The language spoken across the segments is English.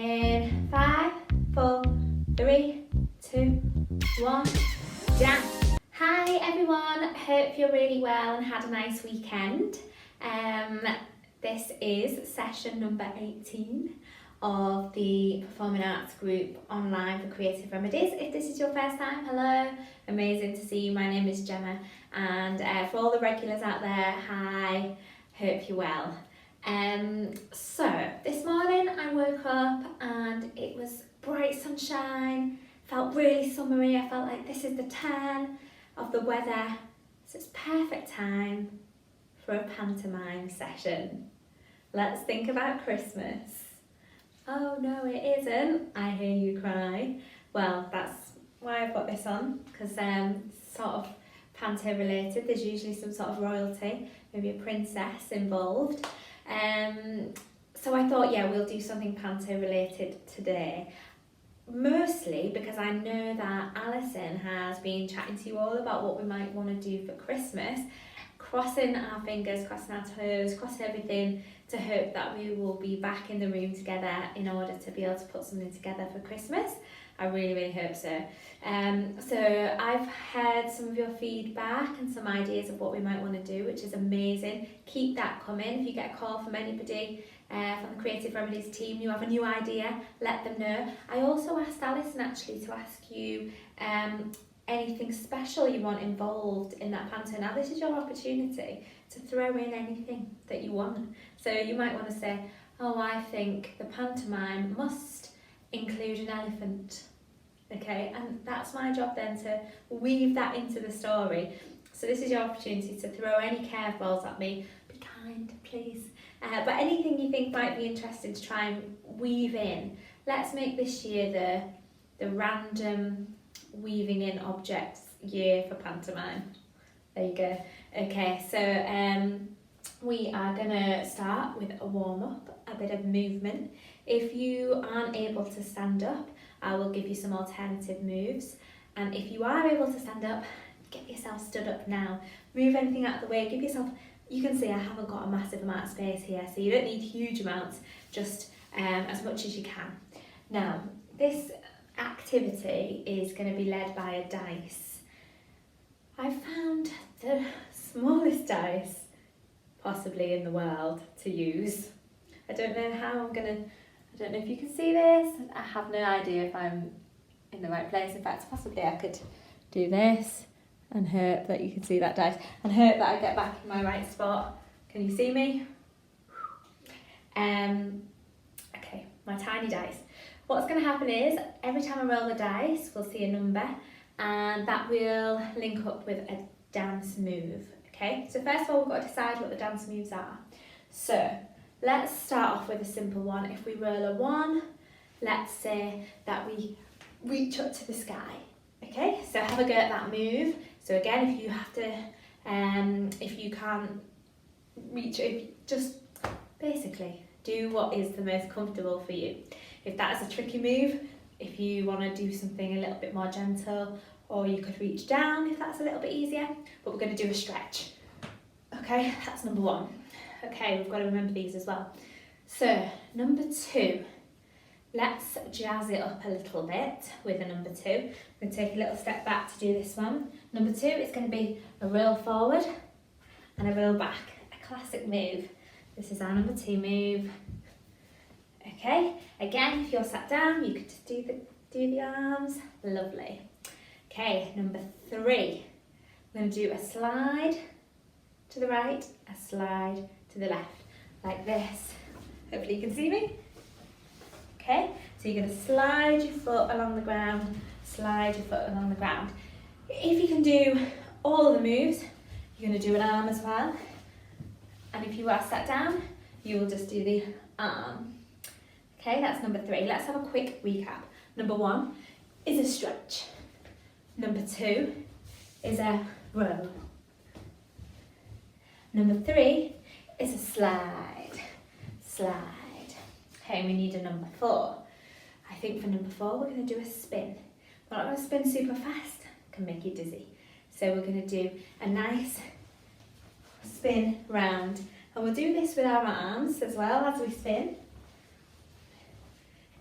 In 5, 4, 3, 2, 1, down. Hi everyone, hope you're really well and had a nice weekend. This is session number 18 of the Performing Arts Group online for Creative Remedies. If this is your first time, hello, amazing to see you. My name is Gemma, and for all the regulars out there, hi, hope you're well. So this morning I woke up and it was bright sunshine, felt really summery. I felt like this is the turn of the weather, so it's perfect time for a pantomime session. Let's think about Christmas. Oh no, it isn't, I hear you cry. Well, that's why I've got this on, because sort of Panto related. There's usually some sort of royalty, maybe a princess involved. So I thought, yeah, we'll do something Panto related today. Mostly because I know that Alison has been chatting to you all about what we might want to do for Christmas, crossing our fingers, crossing our toes, crossing everything to hope that we will be back in the room together in order to be able to put something together for Christmas. I really, really hope so. So I've heard some of your feedback and some ideas of what we might want to do, which is amazing. Keep that coming. If you get a call from anybody from the Creative Remedies team, you have a new idea, let them know. I also asked Alison actually to ask you anything special you want involved in that panto. Now this is your opportunity to throw in anything that you want. So you might want to say, oh, I think the pantomime must include an elephant. Okay, and that's my job then, to weave that into the story. So this is your opportunity to throw any curveballs at me. Be kind, please. But anything you think might be interesting to try and weave in. Let's make this year the random weaving in objects year for pantomime. There you go. Okay, so we are gonna start with a warm-up, a bit of movement. If you aren't able to stand up, I will give you some alternative moves. And if you are able to stand up, get yourself stood up now. Move anything out of the way, give yourself, you can see I haven't got a massive amount of space here, so you don't need huge amounts, just as much as you can. Now, this activity is going to be led by a dice. I found the smallest dice possibly in the world to use. I don't know how I don't know if you can see this. I have no idea if I'm in the right place. In fact, possibly I could do this and hope that you can see that dice and hope that I get back in my right spot. Can you see me? Okay, my tiny dice. What's going to happen is every time I roll the dice, we'll see a number, and that will link up with a dance move. Okay, so first of all, we've got to decide what the dance moves are. So let's start off with a simple one. If we roll a 1, let's say that we reach up to the sky. Okay, so have a go at that move. So again, if you have to, if you can't reach, just basically do what is the most comfortable for you. If that is a tricky move, if you want to do something a little bit more gentle, or you could reach down if that's a little bit easier, but we're going to do a stretch. Okay, that's number 1. Okay, we've got to remember these as well. So, number 2, let's jazz it up a little bit with a number 2. I'm going to take a little step back to do this one. Number 2 is going to be a roll forward and a roll back, a classic move. This is our number 2 move. Okay, again, if you're sat down, you could just do the arms. Lovely. Okay, number 3, we're going to do a slide to the right, a slide to the left, like this. Hopefully you can see me. Okay, so you're going to slide your foot along the ground, slide your foot along the ground. If you can do all of the moves, you're going to do an arm as well. And if you are sat down, you will just do the arm. Okay, that's number 3. Let's have a quick recap. Number 1 is a stretch. Number 2 is a row. Number 3 is a slide. Okay, we need a number 4. I think for number 4, we're going to do a spin. We're not going to spin super fast, it can make you dizzy. So we're going to do a nice spin round. And we'll do this with our arms as well as we spin.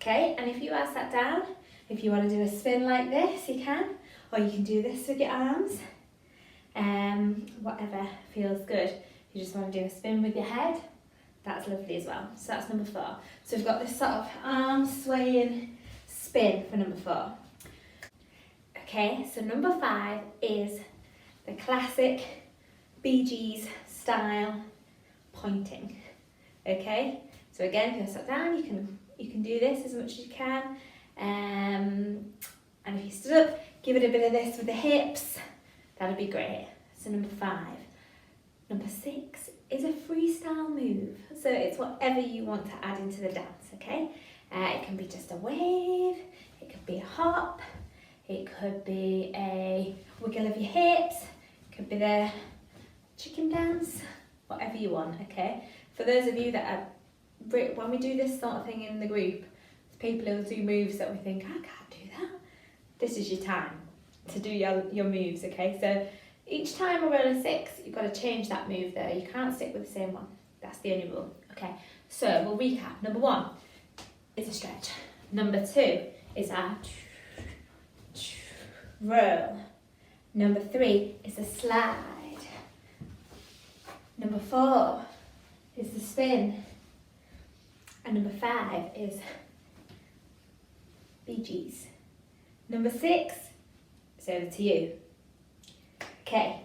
Okay, and if you are sat down, if you want to do a spin like this, you can, or you can do this with your arms, whatever feels good. If you just want to do a spin with your head, that's lovely as well. So that's number 4. So we've got this sort of arm swaying spin for number 4. Okay, so number 5 is the classic Bee Gees style pointing. Okay, so again, if you're sat down, you can do this as much as you can. And if you stood up, give it a bit of this with the hips. That'd be great. So number 5. Number 6 is a freestyle move. So it's whatever you want to add into the dance, okay? It can be just a wave, it could be a hop, it could be a wiggle of your hips, it could be the chicken dance, whatever you want, okay? For those of you that are, when we do this sort of thing in the group, people who do moves that we think, I can't do that. This is your time to do your moves, okay? So each time we roll a 6, you've got to change that move there. You can't stick with the same one. That's the only rule, okay? So we'll recap. Number 1 is a stretch. Number 2 is a roll. Number 3 is a slide. Number 4 is the spin. And number 5 is Bee Gees. Number 6 is over to you. Okay,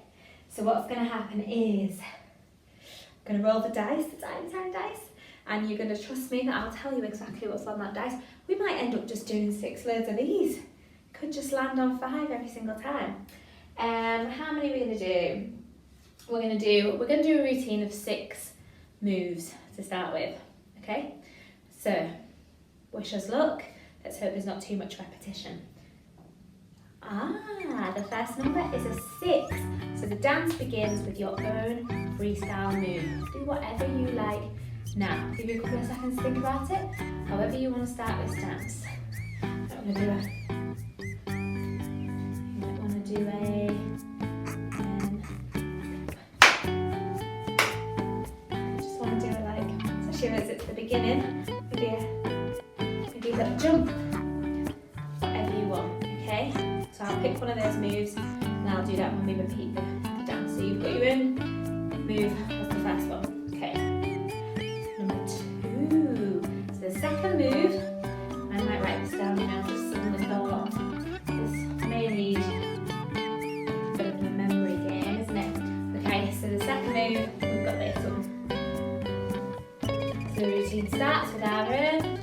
so what's going to happen is I'm going to roll the dice, the tiny dice, and you're going to trust me that I'll tell you exactly what's on that dice. We might end up just doing 6 loads of these. Could just land on 5 every single time. How many are we going to do? We're going to do a routine of 6 moves to start with. Okay, so wish us luck. Let's hope there's not too much repetition. The first number is a 6. So the dance begins with your own freestyle move. Do whatever you like now. Give you a couple of seconds to think about it. However you want to start this dance. I'm going to do especially as it's the beginning, maybe a little jump. Whatever you want, okay? So I'll pick one of those moves and I'll do that when we repeat the dance. So you've got your own move, that's the first one. Okay. Number 2. So the second move, I might write this down, just suddenly thought. This may need a bit of a memory game, isn't it? Okay, so the second move, we've got this one. So the routine starts with our own.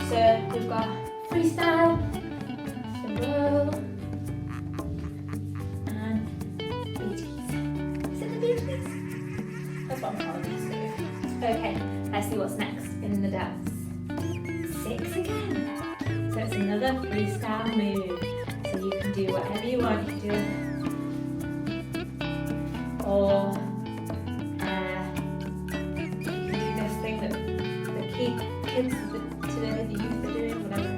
So we've got freestyle, the roll, and Bee Gees. Is it the Bee Gees? That's what I'm calling this. Okay, let's see what's next in the dance. 6 again. So it's another freestyle move. So you can do whatever you want. You can do or you can do this thing that the kids today, the youth are doing, whatever,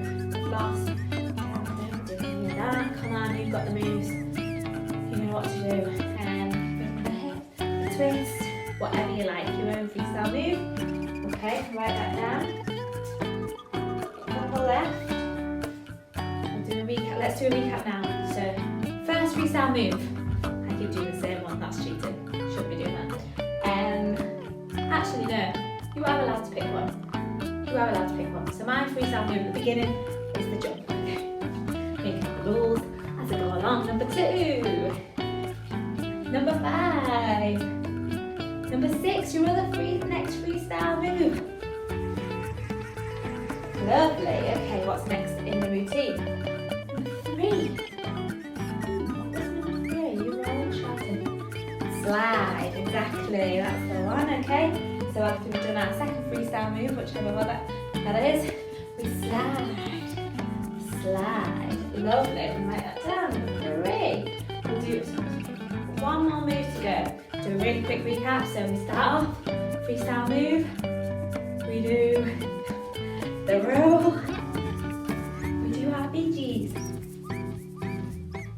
floss. Don't do any of that. Come on, you've got the moves. You know what to do. The hip, the twist, whatever you like. Your own freestyle move. Okay, write that down. Couple left. We'll do a recap. Let's do a recap now. So, first freestyle move. I keep doing the same one. That's cheating. Shouldn't be doing that. Actually, no. You are allowed to pick one. You are allowed to pick one. So my freestyle move at the beginning is the jump. Making up the rules as I go along. Number 2. Number 5. Number 6, your other next freestyle move. Lovely. Okay, what's next in the routine? Number 3. What was number 3? You were all shouting. Slide. Exactly. That's the one. Okay. So after we've done our second freestyle move, whichever one that is, we slide. Slide. Lovely. We write that down. Number 3. We'll do one more move to go. Do a really quick recap. So we start off freestyle move. We do the roll. We do our Bee Gees.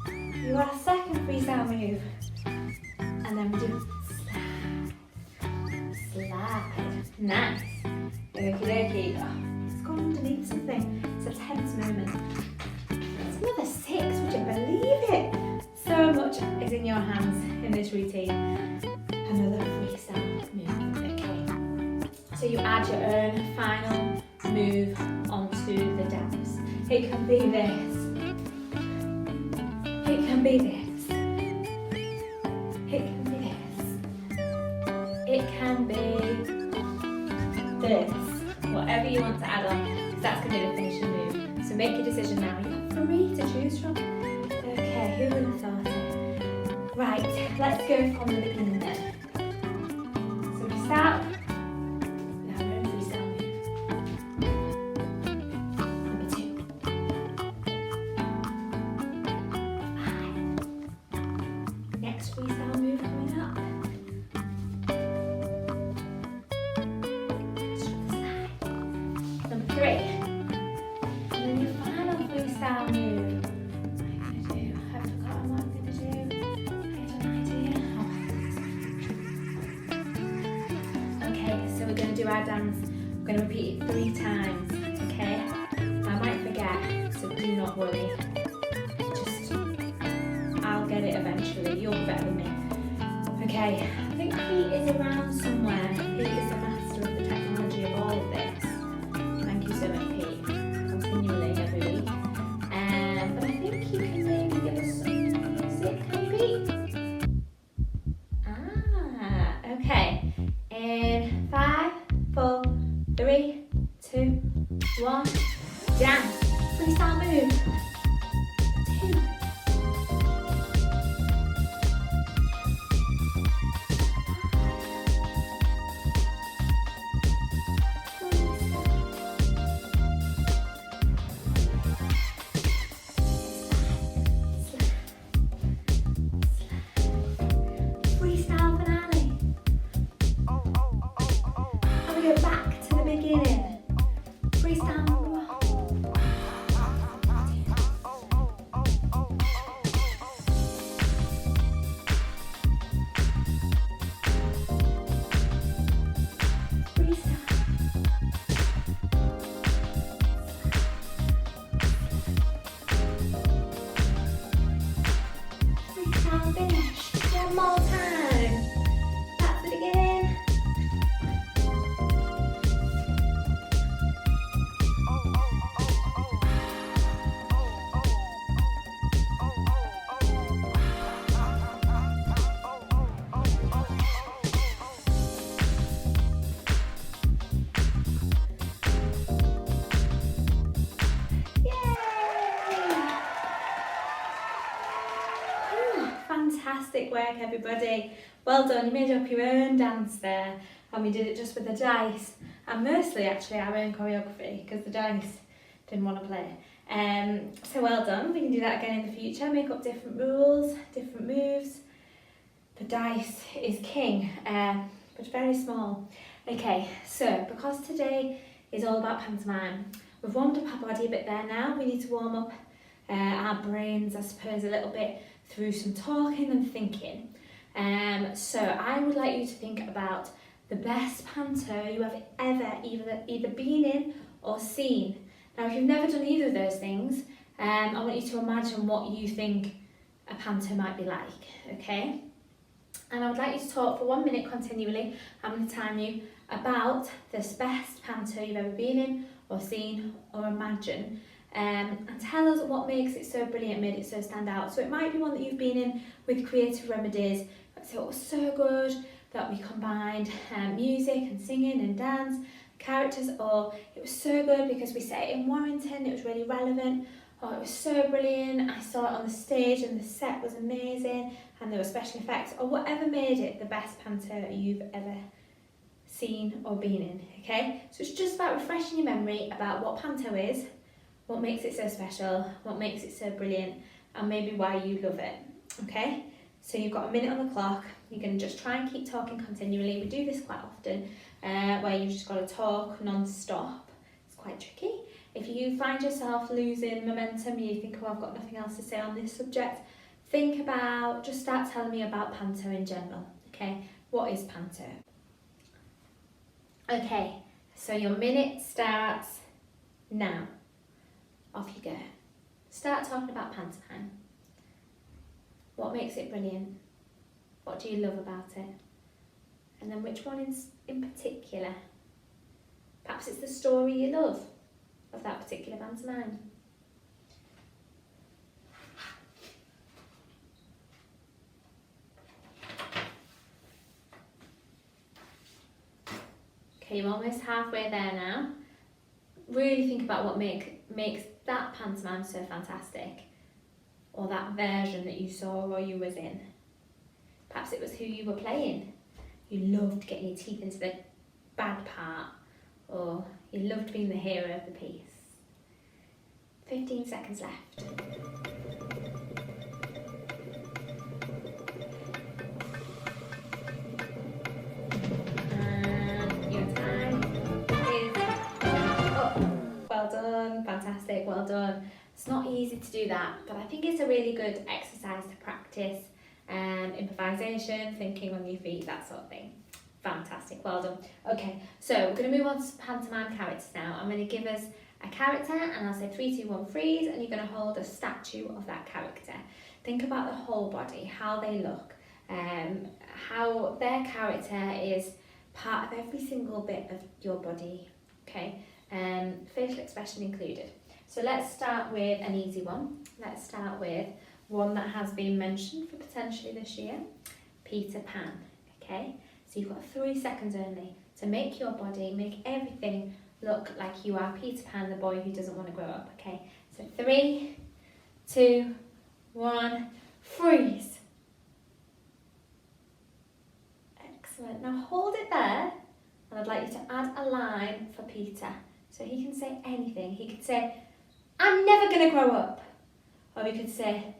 We do our second freestyle move. And then we do slide. Slide. Nice. Okie dokie. Oh, it's gone underneath something. It's a tense moment. It's another 6, would you believe it? So much is in your hands in this routine. Another freestyle move. Okay. So you add your own final move onto the dance. It can be this. It can be this. It can be this. It can be this. Whatever you want to add on, because that's going to be the finishing move. So make your decision now. You're free to choose from. Okay, who would have thought it? Right, let's go from the beginning then. So we start with our own freestyle move. Number 2. 5. Next freestyle move coming up. Number 3. And then your final freestyle move. What am I going to do? I've forgotten what I'm going to do. I have an idea. Okay, so we're going to do our dance. We're going to repeat it 3 times. Okay? I might forget, so do not worry. Just, I'll get it eventually. You'll be better than me. Okay, I think Pete is around somewhere. Pete is the master of the technology of all of this. Thank you so much, Pete, continually every week. But I think you can maybe give us some music, maybe? Okay. In 5, 4, 3, 2, 1, dance. Freestyle move. 2. Freestyle finale. And we go back to the beginning. Freestyle number 1. Freestyle finish. One more time. Back to the beginning. Fantastic work, everybody. Well done. You made up your own dance there, and we did it just with the dice, and mostly actually our own choreography because the dice didn't want to play. So well done. We can do that again in the future. Make up different rules, different moves. The dice is king, but very small. Okay, so because today is all about pantomime, we've warmed up our body a bit there now. We need to warm up our brains, I suppose, a little bit through some talking and thinking. So I would like you to think about the best panto you have ever either been in or seen. Now, if you've never done either of those things, I want you to imagine what you think a panto might be like, okay? And I would like you to talk for 1 minute continually. I'm going to time you about this best panto you've ever been in or seen or imagine. And tell us what makes it so brilliant, made it so stand out. So it might be one that you've been in with Creative Remedies. So it was so good that we combined music and singing and dance, characters, or it was so good because we set it in Warrington, it was really relevant, or it was so brilliant, I saw it on the stage and the set was amazing and there were special effects, or whatever made it the best panto you've ever seen or been in, okay? So it's just about refreshing your memory about what panto is, what makes it so special, what makes it so brilliant, and maybe why you love it, okay? So you've got a minute on the clock. You're going to just try and keep talking continually. We do this quite often, where you've just got to talk non-stop. It's quite tricky. If you find yourself losing momentum, you think, oh, I've got nothing else to say on this subject, just start telling me about Panto in general, okay? What is Panto? Okay, so your minute starts now. Off you go. Start talking about pantomime. What makes it brilliant? What do you love about it? And then which one is in particular? Perhaps it's the story you love of that particular pantomime. Okay, you're almost halfway there now. Really think about what makes that pantomime so fantastic, or that version that you saw or you was in. Perhaps it was who you were playing. You loved getting your teeth into the bad part, or you loved being the hero of the piece. 15 seconds left. And your time is up. Well done, fantastic, well done. It's not easy to do that, but I think it's a really good exercise to practice. Improvisation, thinking on your feet, that sort of thing. Fantastic, well done. Okay, so we're going to move on to pantomime characters now. I'm going to give us a character and I'll say 3, 2, 1, freeze, and you're going to hold a statue of that character. Think about the whole body, how they look, how their character is part of every single bit of your body, okay? Facial expression included. So let's start with an easy one. Let's start with one that has been mentioned for potentially this year, Peter Pan, okay? So you've got 3 seconds only to make your body, make everything look like you are Peter Pan, the boy who doesn't want to grow up, okay? So 3, 2, 1, freeze. Excellent. Now hold it there, and I'd like you to add a line for Peter. So he can say anything. He could say, I'm never going to grow up. Or he could say,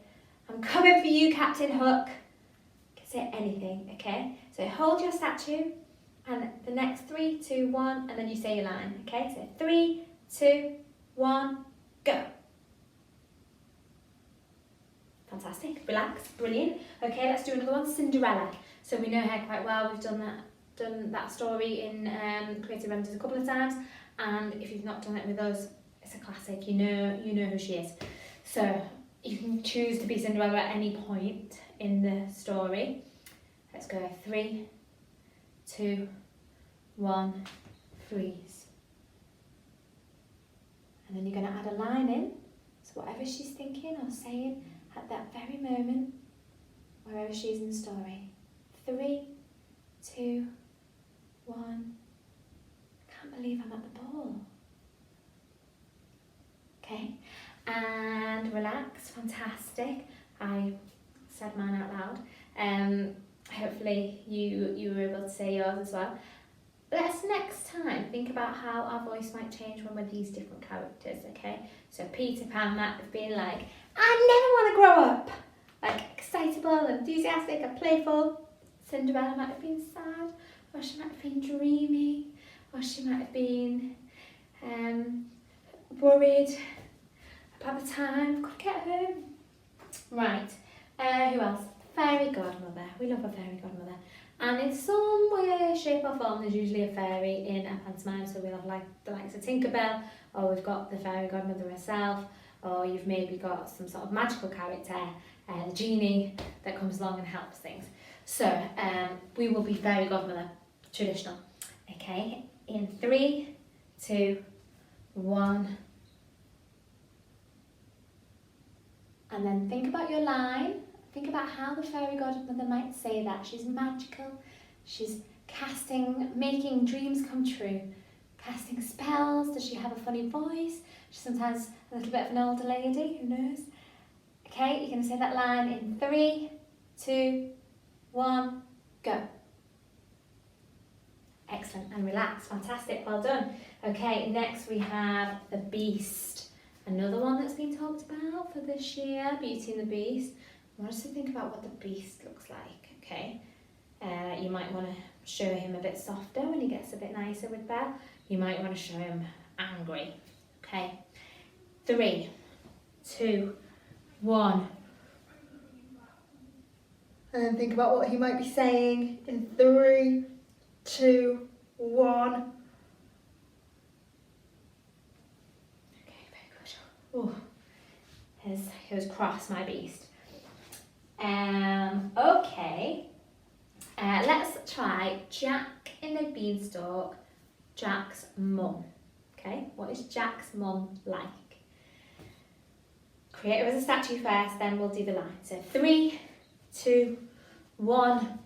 I'm coming for you, Captain Hook. You can say anything, okay? So hold your statue, and the next 3, 2, 1, and then you say your line, okay? So 3, 2, 1, go. Fantastic, relax, brilliant. Okay, let's do another one, Cinderella. So we know her quite well. We've done that story in Creative Remedies a couple of times, and if you've not done it with us, it's a classic. You know who she is. So you can choose to be Cinderella at any point in the story. Let's go 3, 2, 1, freeze. And then you're going to add a line in. So whatever she's thinking or saying at that very moment, wherever she is in the story. 3, 2, 1. I can't believe I'm at the ball. Okay, and relax, fantastic. I said mine out loud. Hopefully you were able to say yours as well. Let's next time think about how our voice might change when we're these different characters, okay? So Peter Pan might have been like, I never want to grow up. Like excitable, enthusiastic and playful. Cinderella might have been sad, or she might have been dreamy, or she might have been worried about the time, could get home. Right, who else? Fairy godmother. We love a fairy godmother. And in some way, shape or form, there's usually a fairy in a pantomime. So we'll have like the likes of Tinkerbell, or we've got the fairy godmother herself, or you've maybe got some sort of magical character, the genie that comes along and helps things. So we will be fairy godmother, traditional. Okay, in 3, 2, 1. And then think about your line. Think about how the fairy godmother might say that. She's magical. She's making dreams come true. Casting spells. Does she have a funny voice? She's sometimes a little bit of an older lady. Who knows? Okay, you're going to say that line in 3, 2, 1, go. Excellent, and relax. Fantastic, well done. Okay, next we have the Beast. Another one that's been talked about for this year, Beauty and the Beast. I want us to think about what the beast looks like, okay? You might want to show him a bit softer when he gets a bit nicer with Belle. You might want to show him angry, okay? 3, 2, 1. And then think about what he might be saying in 3, 2, 1. Okay, very good. Oh, he was cross, my beast. Okay. Let's try Jack in the Beanstalk, Jack's mum. Okay, what is Jack's mum like? Create her as a statue first, then we'll do the line. So 3, 2, 1,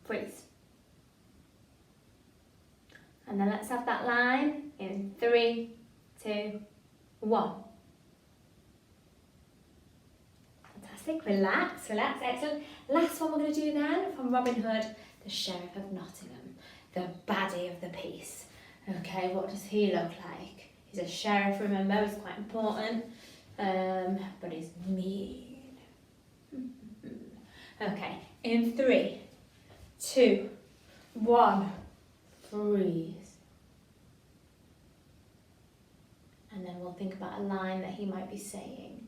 freeze. And then let's have that line in 3, 2, 1. Fantastic, relax, relax, excellent. Last one we're going to do then, from Robin Hood, the Sheriff of Nottingham, the baddie of the piece. Okay, what does he look like? He's a sheriff, remember, he's quite important, but he's mean. Okay, in 3, 2, 1, freeze. And then we'll think about a line that he might be saying.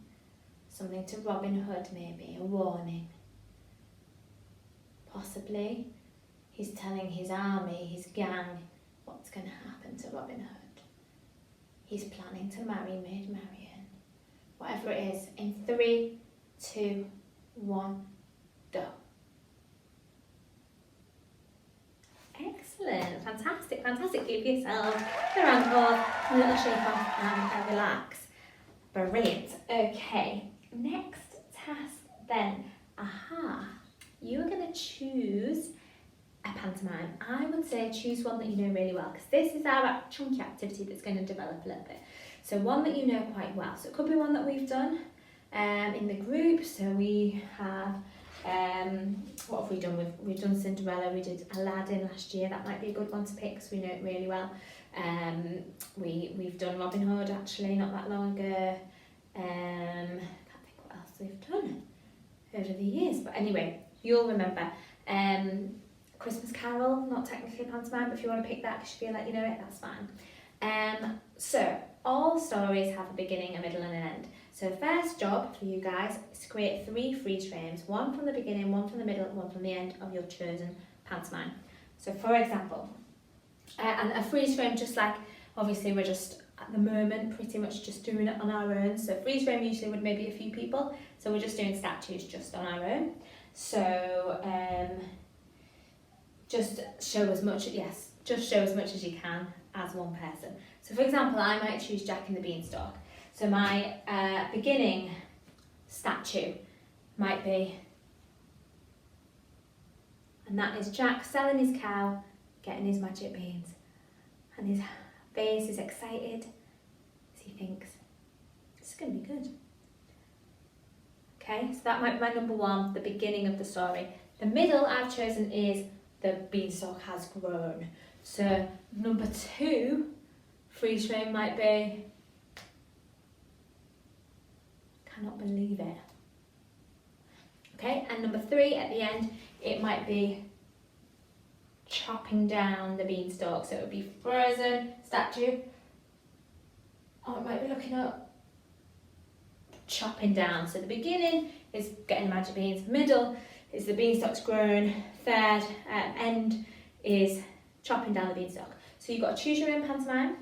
Something to Robin Hood maybe, a warning. Possibly he's telling his army, his gang, what's going to happen to Robin Hood. He's planning to marry Maid Marian. Whatever it is, in 3, 2, 1, go. Excellent, fantastic, fantastic. Give yourself a round of applause, a little shake off and relax. Brilliant. Okay, next task then. Aha, you are going to choose a pantomime. I would say choose one that you know really well, because this is our chunky activity that's going to develop a little bit. So one that you know quite well. So it could be one that we've done in the group. So we have, what have we done? We've done Cinderella, we did Aladdin last year. That might be a good one to pick because we know it really well. We've done Robin Hood actually not that long ago. Can't think what else we've done over the years, but anyway, you'll remember. Christmas Carol, not technically a pantomime, but if you want to pick that because you feel like you know it, that's fine. So all stories have a beginning, a middle and an end. So first job for you guys is to create 3 freeze frames, one from the beginning, one from the middle, one from the end of your chosen pantomime. So for example, and a freeze frame, just like obviously we're just at the moment pretty much just doing it on our own. So freeze frame usually would maybe a few people, so we're just doing statues just on our own. So just show as much as you can as one person. So for example, I might choose Jack in the Beanstalk. So my beginning statue might be, and that is Jack selling his cow, getting his magic beans, and his face is excited as he thinks, it's going to be good. Okay, so that might be my number 1, the beginning of the story. The middle I've chosen is the beanstalk has grown. So number 2 freeze frame might be, cannot believe it. Okay, and number 3 at the end, it might be chopping down the beanstalk. So it would be frozen statue. Oh, it might be looking up. Chopping down. So the beginning is getting the magic beans. Middle is the beanstalk's grown. Third end is chopping down the beanstalk. So you've got to choose your own pantomime.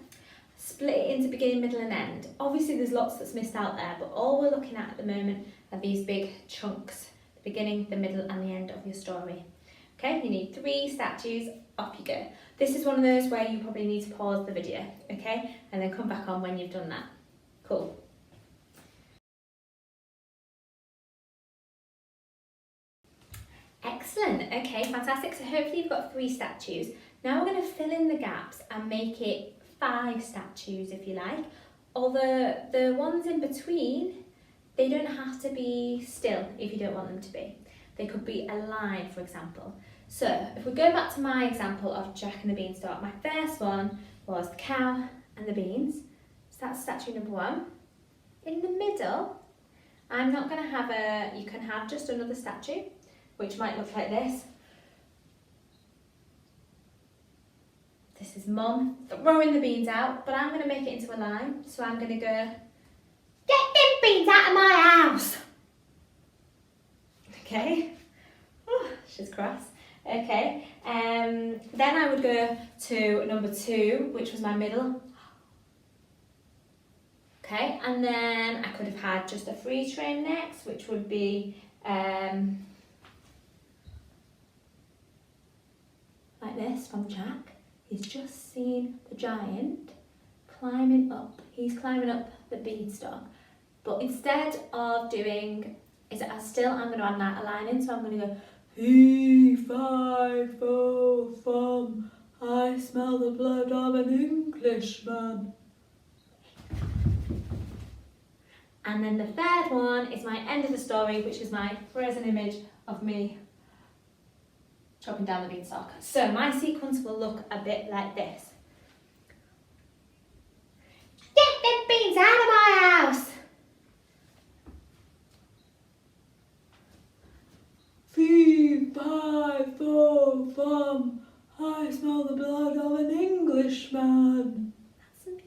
Split it into beginning, middle and end. Obviously there's lots that's missed out there, but all we're looking at the moment are these big chunks. The beginning, the middle and the end of your story. Okay, you need 3 statues, off you go. This is one of those where you probably need to pause the video, okay? And then come back on when you've done that. Cool. Excellent, okay, fantastic. So hopefully you've got 3 statues. Now we're going to fill in the gaps and make it 5 statues if you like. Or the ones in between, they don't have to be still if you don't want them to be. They could be a line, for example. So if we go back to my example of Jack and the Beanstalk, my first one was the cow and the beans. So that's statue number 1. In the middle, I'm not going to have you can have just another statue, which might look like this. This is Mum throwing the beans out, but I'm going to make it into a line. So I'm going to go, get them beans out of my house. Okay. Oh, she's cross. Okay. Then I would go to number 2, which was my middle. Okay, and then I could have had just a freeze frame next, which would be like this from Jack. He's just seen the giant climbing up. He's climbing up the beanstalk. But instead of doing, I'm going to add that a line in, so I'm going to go, fee, fi, fo, fum, I smell the blood of an Englishman. And then the third one is my end of the story, which is my frozen image of me chopping down the beanstalk. So my sequence will look a bit like this. Get the beans out of my house! Fee, fi, fo, fum, I smell the blood of an Englishman. That's me.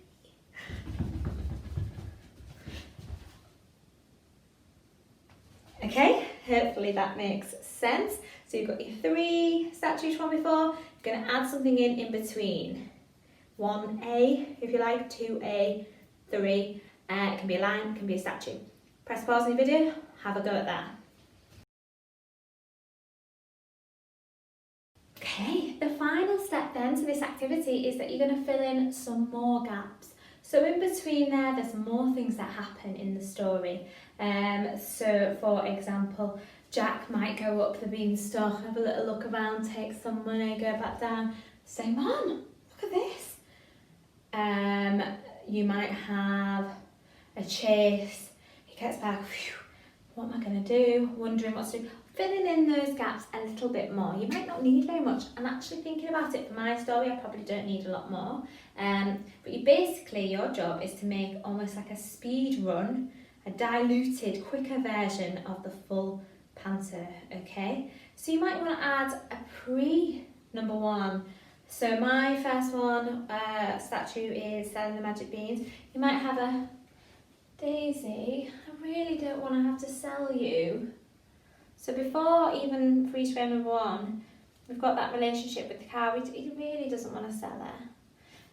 Okay, hopefully that makes sense. So you've got your 3 statues from before. You're going to add something in between. 1A, if you like, 2A, 3. It can be a line, it can be a statue. Press pause on the video, have a go at that. Okay, the final step then to this activity is that you're going to fill in some more gaps. So in between there's more things that happen in the story. So for example, Jack might go up the beanstalk, have a little look around, take some money, go back down, say, Mum, look at this. You might have a chase, he gets back, phew, what am I going to do? Wondering what to do. Filling in those gaps a little bit more. You might not need very much. I'm actually thinking about it for my story, I probably don't need a lot more. But your job is to make almost like a speed run, a diluted, quicker version of the full Panto, okay? So you might want to add a number 1. So my first one, statue is selling the magic beans. You might have a, Daisy, I really don't want to have to sell you. So before even freeze frame number 1, we've got that relationship with the cow. He really doesn't want to sell her.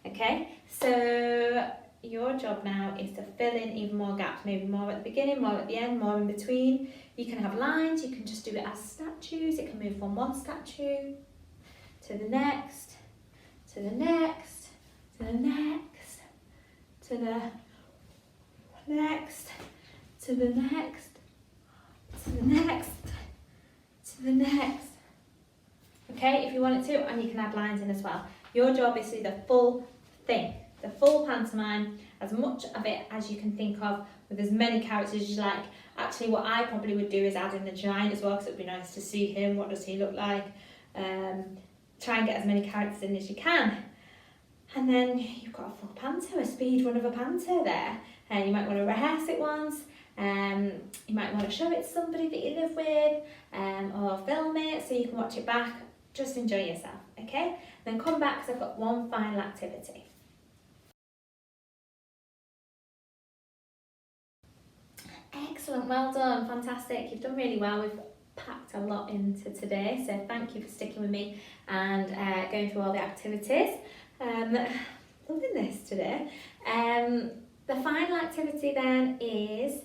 Okay, so your job now is to fill in even more gaps, maybe more at the beginning, more at the end, more in between. You can have lines, you can just do it as statues. It can move from one statue to the next, to the next, to the next, to the next, to the next, to the next, to the next. Okay, if you want it to, and you can add lines in as well. Your job is to do the full thing, the full pantomime, as much of it as you can think of, with as many characters as you like. Actually, what I probably would do is add in the giant as well, because it would be nice to see him. What does he look like? Try and get as many characters in as you can. And then you've got a full panto, a speed run of a panto there. And you might want to rehearse it once. You might want to show it to somebody that you live with, or film it so you can watch it back. Just enjoy yourself, okay? Then come back because I've got one final activity. Excellent, well done, fantastic. You've done really well. We've packed a lot into today, so thank you for sticking with me and going through all the activities. Loving this today. The final activity then is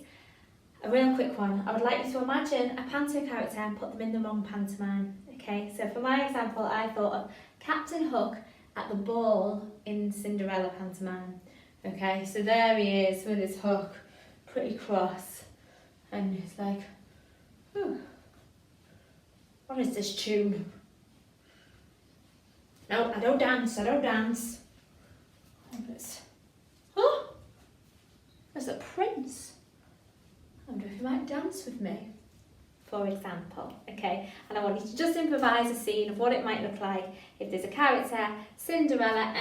a real quick one. I would like you to imagine a panto character and put them in the wrong pantomime. Okay, so for my example, I thought of Captain Hook at the ball in Cinderella pantomime. Okay, so there he is with his hook, pretty cross, and he's like, "Ooh, what is this tune? No, I don't dance, I don't dance." Oh, there's a prince. I wonder if he might dance with me, for example. Okay, and I want you to just improvise a scene of what it might look like if there's a character. Cinderella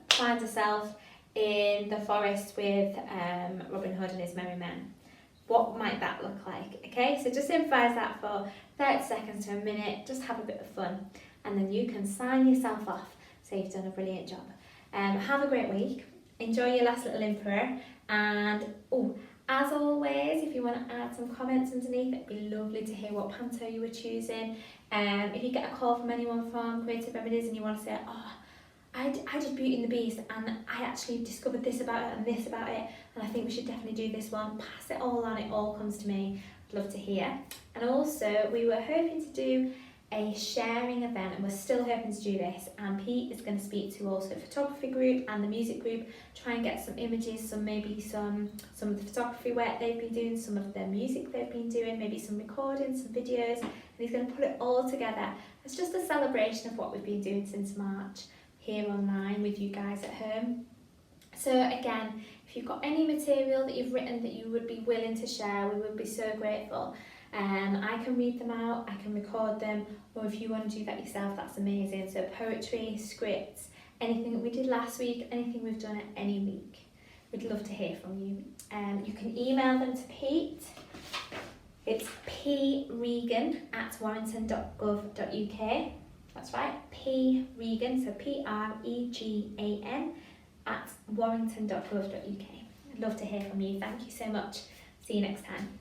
finds herself in the forest with Robin Hood and his merry men. what might that look like? Okay, so just improvise that for 30 seconds to a minute, just have a bit of fun, and then you can sign yourself off, so you've done a brilliant job. Have a great week, enjoy your last little improv, and as always, if you want to add some comments underneath, it'd be lovely to hear what panto you were choosing. If you get a call from anyone from Creative Remedies and you want to say, I did Beauty and the Beast and I actually discovered this about it and this about it, and I think we should definitely do this one, pass it all on, it all comes to me. I'd love to hear. And also, we were hoping to do a sharing event, and we're still hoping to do this, and Pete is going to speak to also the photography group and the music group, try and get some images, some of the photography work they've been doing, some of the music they've been doing, maybe some recordings, some videos, and he's going to put it all together. It's just a celebration of what we've been doing since March here online with you guys at home. So again, if you've got any material that you've written that you would be willing to share, we would be so grateful. I can read them out, I can record them, or if you want to do that yourself, that's amazing. So poetry, scripts, anything that we did last week, anything we've done at any week. We'd love to hear from you. You can email them to Pete. It's pregan@warrington.gov.uk. That's right, P Regan, so PREGAN @warrington.gov.uk. I'd love to hear from you. Thank you so much. See you next time.